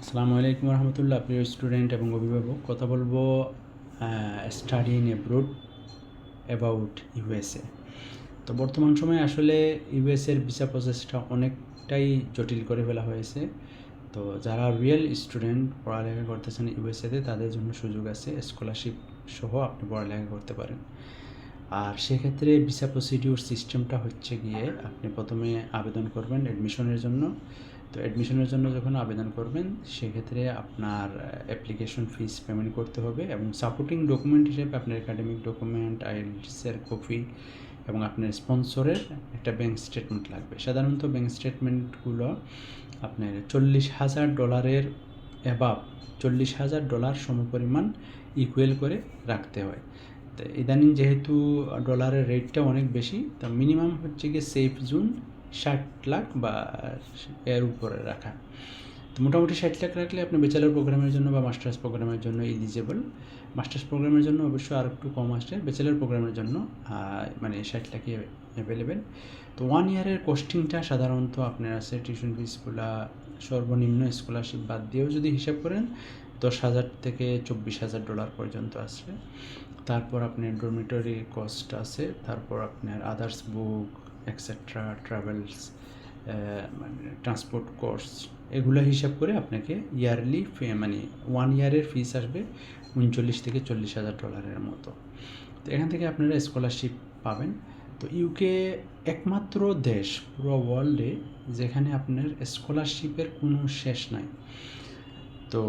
আসসালামু আলাইকুম রহমতুল্লাহ। প্রিয় স্টুডেন্ট এবং অভিভাবক, কথা বলবো study in abroad about USA. তো বর্তমান সময়ে আসলে ইউএসএর ভিসা প্রসেসটা অনেকটাই জটিল করে ফেলা হয়েছে। তো যারা রিয়েল স্টুডেন্ট পড়ালেখা করতেছেন ইউএসএতে, তাদের জন্য সুযোগ আছে, স্কলারশিপ সহ আপনি পড়ালেখা করতে পারেন। আর সেক্ষেত্রে ভিসা প্রসিডিউর সিস্টেমটা হচ্ছে গিয়ে, আপনি প্রথমে আবেদন করবেন অ্যাডমিশনের জন্য। তো অ্যাডমিশনের জন্য যখন আবেদন করবেন, সেক্ষেত্রে আপনার অ্যাপ্লিকেশন ফিস পেমেন্ট করতে হবে এবং সাপোর্টিং ডকুমেন্ট হিসেবে আপনার একাডেমিক ডকুমেন্ট, আইএলটিএসের কপি এবং আপনার স্পন্সরের একটা ব্যাঙ্ক স্টেটমেন্ট লাগবে। সাধারণত ব্যাঙ্ক স্টেটমেন্টগুলো আপনার $40,000 অ্যাবাভ, $40,000 সমপরিমাণ ইকুয়েল করে রাখতে হয়। তো ইদানিং যেহেতু ডলারের রেটটা অনেক বেশি, তো মিনিমাম হচ্ছে গিয়ে সেফ জোন 60 লাখ বা এর উপরে রাখা। তো মোটামুটি 60 লাখ রাখলে আপনি ব্যাচেলার প্রোগ্রামের জন্য বা মাস্টার্স প্রোগ্রামের জন্য এলিজিবল। মাস্টার্স প্রোগ্রামের জন্য অবশ্যই আর একটু কম আসছে, ব্যাচেলার প্রোগ্রামের জন্য মানে 60 লাখই অ্যাভেলেবেল। তো 1 ইয়ারের কস্টিংটা সাধারণত আপনার আছে টিউশন ফিসগুলা সর্বনিম্ন স্কলারশিপ বাদ দিয়েও যদি হিসাব করেন $10,000 থেকে $24,000 পর্যন্ত আসছে। তারপর আপনার ডরমিটরি কস্ট আছে, তারপর আপনার আদার্স বুক এক্সেট্রা, ট্রাভেলস, মানে ট্রান্সপোর্ট কস্ট, এগুলো হিসাব করে আপনাকে ইয়ারলি মানে 1 ইয়ারের ফিস আসবে $39,000 থেকে $40,000 মতো। তো এখান থেকে আপনারা স্কলারশিপ পাবেন। তো ইউকে একমাত্র দেশ পুরো ওয়ার্ল্ডে যেখানে আপনার স্কলারশিপের কোনো শেষ নাই। তো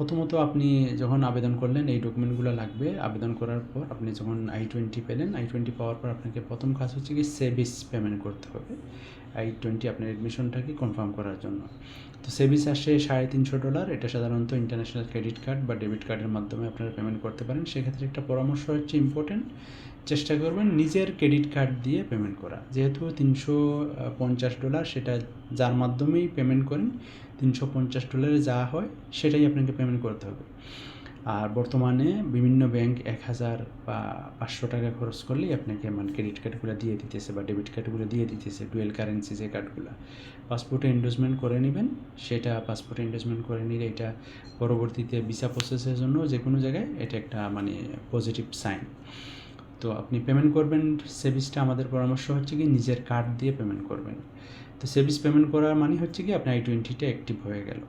প্রথমত আপনি যখন আবেদন করলেন, এই ডকুমেন্টগুলো লাগবে। আবেদন করার পর আপনি যখন I-20 পেলেন, I-20 পাওয়ার পর আপনাকে প্রথম কাজ হচ্ছে কি সেভিস পেমেন্ট করতে হবে I-20 আপনার অ্যাডমিশনটাকে কনফার্ম করার জন্য। তো সেভিস আসে $350। এটা সাধারণত ইন্টারন্যাশনাল ক্রেডিট কার্ড বা ডেবিট কার্ডের মাধ্যমে আপনারা পেমেন্ট করতে পারেন। সেক্ষেত্রে একটা পরামর্শ হচ্ছে ইম্পর্টেন্ট, চেষ্টা করবেন নিজের ক্রেডিট কার্ড দিয়ে পেমেন্ট করা। যেহেতু $350, সেটা যার মাধ্যমেই পেমেন্ট করেন $350 যা হয় সেটাই আপনাকে পেমেন্ট করতে হবে। আর বর্তমানে বিভিন্ন ব্যাংক 1,000 বা $500 খরচ করলেই আপনাকে মানে ক্রেডিট কার্ডগুলো দিয়ে দিতেছে বা ডেবিট কার্ডগুলো দিয়ে দিতেছে, ডুয়েল কারেন্সি যে কার্ডগুলো। পাসপোর্টে এন্ডোর্সমেন্ট করে নেবেন, সেটা পাসপোর্টে এন্ডোর্সমেন্ট করে নিলে এটা পরবর্তীতে ভিসা প্রসেসের জন্য যে কোনো জায়গায় এটা একটা মানে পজিটিভ সাইন। তো আপনি পেমেন্ট করবেন সেভিসটা, আমাদের পরামর্শ হচ্ছে কি নিজের কার্ড দিয়ে পেমেন্ট করবেন। তো সেভিস পেমেন্ট করার মানে হচ্ছে কি আপনার I-20টা অ্যাক্টিভ হয়ে গেল।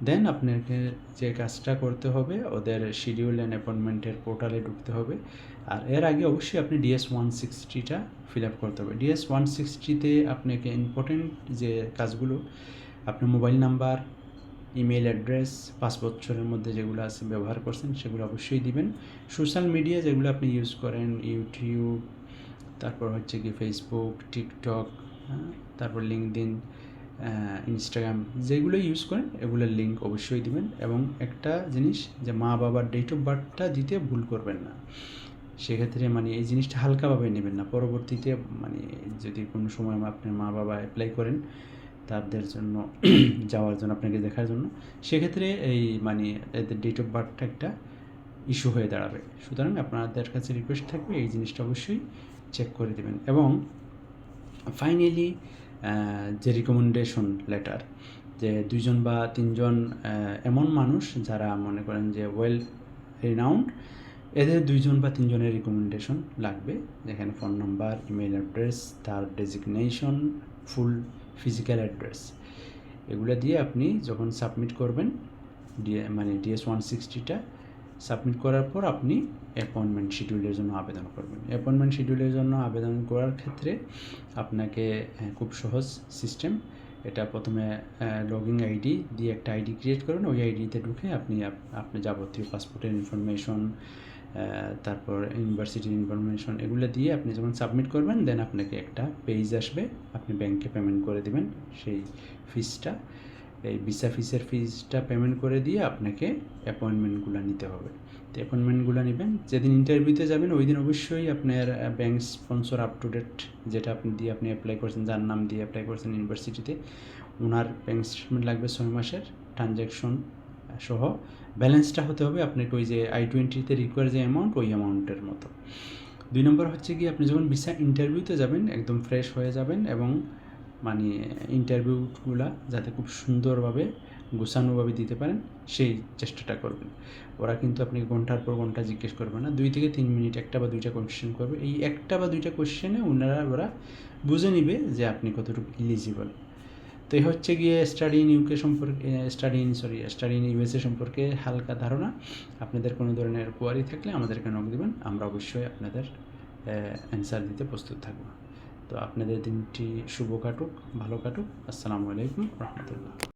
দেন আপনাকে যে কাজটা করতে হবে, ওদের শিডিউল অ্যান্ড অ্যাপয়েন্টমেন্টের পোর্টালে ঢুকতে হবে। আর এর আগে অবশ্যই আপনি DS-160টা ফিল আপ করতে হবে। DS-160তে আপনাকে ইম্পর্টেন্ট যে কাজগুলো, আপনার মোবাইল নাম্বার, ইমেল অ্যাড্রেস, 5 বছরের মধ্যে যেগুলো আছে ব্যবহার করছেন সেগুলো অবশ্যই দিবেন। সোশ্যাল মিডিয়া যেগুলো আপনি ইউজ করেন, ইউটিউব, তারপর হচ্ছে কি ফেসবুক, টিকটক, তারপর লিঙ্কডইন, ইনস্টাগ্রাম, যেগুলো ইউজ করেন এগুলোর লিঙ্ক অবশ্যই দিবেন। এবং একটা জিনিস যে মা বাবার ডেট অফ বার্থটা দিতে ভুল করবেন না। সেক্ষেত্রে মানে এই জিনিসটা হালকাভাবে নেবেন না। পরবর্তীতে মানে যদি কোনো সময় আপনার মা বাবা অ্যাপ্লাই করেন তাদের জন্য যাওয়ার জন্য, আপনাকে দেখার জন্য, সেক্ষেত্রে এই মানে এদের ডেট অফ বার্থটা একটা ইস্যু হয়ে দাঁড়াবে। সুতরাং আপনাদের কাছে রিকোয়েস্ট থাকবে এই জিনিসটা অবশ্যই চেক করে দেবেন। এবং ফাইনালি যে রিকমেন্ডেশন লেটার, যে 2জন বা 3জন এমন মানুষ যারা মনে করেন যে ওয়েল রিনাউন্ড, এদের 2জন বা 3জনের রিকমেন্ডেশন লাগবে, যেখানে ফোন নাম্বার, ইমেল অ্যাড্রেস, তার ডেজিগনেশন, ফুল ফিজিক্যাল অ্যাড্রেস, এগুলো দিয়ে আপনি যখন সাবমিট করবেন মানে DS-160টা সাবমিট করার পর আপনি অ্যাপয়েন্টমেন্ট শিডিউলের জন্য আবেদন করবেন। অ্যাপয়েন্টমেন্ট শিডিউলের জন্য আবেদন করার ক্ষেত্রে আপনাকে খুব সহজ সিস্টেম। এটা প্রথমে লগইন আইডি দিয়ে একটা আইডি ক্রিয়েট করবেন। ওই আইডিতে ঢুকে আপনি যাবতীয় পাসপোর্টের ইনফরমেশন, তারপর ইউনিভার্সিটির ইনফরমেশন, এগুলো দিয়ে আপনি যখন সাবমিট করবেন, দেন আপনাকে একটা পেজ আসবে, আপনি ব্যাংকে পেমেন্ট করে দেবেন সেই ফিসটা। এই ভিসা ফিসের ফিসটা পেমেন্ট করে দিয়ে আপনাকে অ্যাপয়েন্টমেন্টগুলো নিতে হবে। তো অ্যাপয়েন্টমেন্টগুলো নেবেন, যেদিন ইন্টারভিউতে যাবেন ওই দিন অবশ্যই আপনার bank sponsor up to date, যেটা আপনি অ্যাপ্লাই করছেন, যার নাম দিয়ে অ্যাপ্লাই করছেন ইউনিভার্সিটিতে, ওনার ব্যাঙ্ক স্টেটমেন্ট লাগবে 6 মাসের ট্রানজ্যাকশন সহ। ব্যালেন্সটা হতে হবে আপনাকে ওই যে I-20তে রিকোয়ার যে অ্যামাউন্ট, ওই অ্যামাউন্টের মতো। 2 নম্বর হচ্ছে কি আপনি যখন ভিসা ইন্টারভিউতে যাবেন একদম ফ্রেশ হয়ে যাবেন এবং মানে ইন্টারভিউগুলা যাতে খুব সুন্দরভাবে গোছানোভাবে দিতে পারেন সেই চেষ্টাটা করবেন। ওরা কিন্তু আপনাকে ঘন্টার পর ঘন্টা জিজ্ঞেস করবে না, 2 থেকে 3 মিনিট 1টা বা 2টা কোয়েশ্চেন করবে। এই 1টা বা 2টা কোয়েশ্চেনে ওরা বুঝে নিবে যে আপনি কতটুকু এলিজিবল। তো এই হচ্ছে গিয়ে স্টাডি ইন ইউএসএ সম্পর্কে হালকা ধারণা। আপনাদের কোনো ধরনের কোয়ারি থাকলে আমাদেরকে নক দিবেন, আমরা অবশ্যই আপনাদের অ্যান্সার দিতে প্রস্তুত থাকব। তো আপনাদের দিনটি শুভ কাটুক, ভালো কাটুক। আসসালামু আলাইকুম রহমতুল্লাহ।